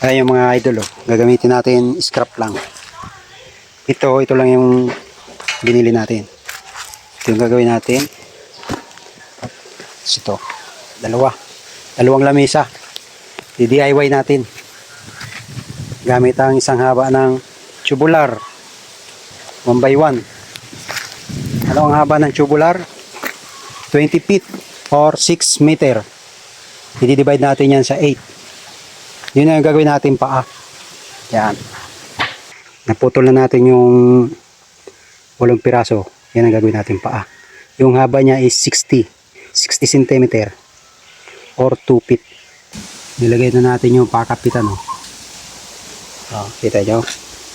Ayan yung mga idol, oh. Gagamitin natin scrap lang. Ito lang yung binili natin. Ito yung gagawin natin. Ito, dalawang lamesa. DIY natin. Gamit ang isang haba ng tubular. 1x1. Ano ang haba ng tubular? 20 feet or 6 meter. I-divide natin yan sa 8. Yun ang gagawin natin paa. Yan. Naputol na natin yung 8 piraso. Yan ang gagawin natin paa. Yung haba niya is 60 cm or 2 feet. Nilagay na natin yung pakapitan. Oh. Oh, kita nyo?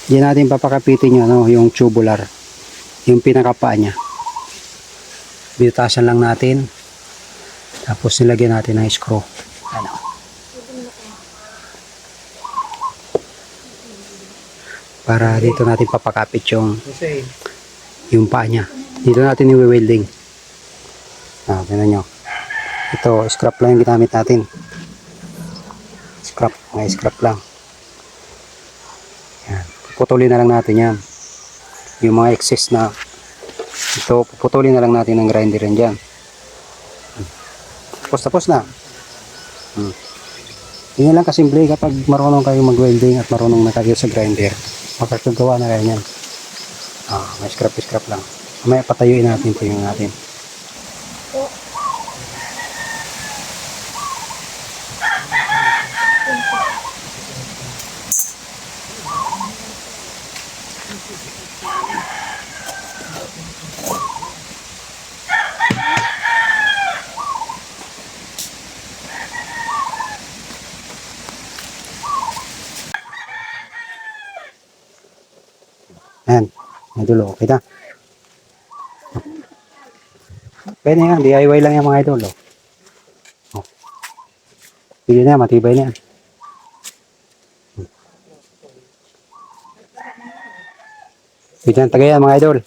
Diyan natin papakapitin yung, yung tubular. Yung pinakapaa niya. Bitasan lang natin. Tapos nilagyan natin ng screw. Ano? Para dito natin papakapit yung paa niya. Dito natin i-welding. Ah, tingnan nyo. Ito, scrap lang yung ginamit natin. Scrap, may scrap lang. Yan. Puputulin na lang natin yan. Yung mga excess na ito, puputulin na lang natin ng grinder yan dyan. Tapos na. Yun lang kasimple kapag marunong kayo mag-welding at marunong na kayo sa grinder. Makakagawa na rin yan. May scrap lang. May patayuin natin ito yung natin. Ayan, may dulo, okay na. Pwede yan, DIY lang yung mga idol. Oh. Pili na, matibay na yan. Pwede yan, tagayan mga idol.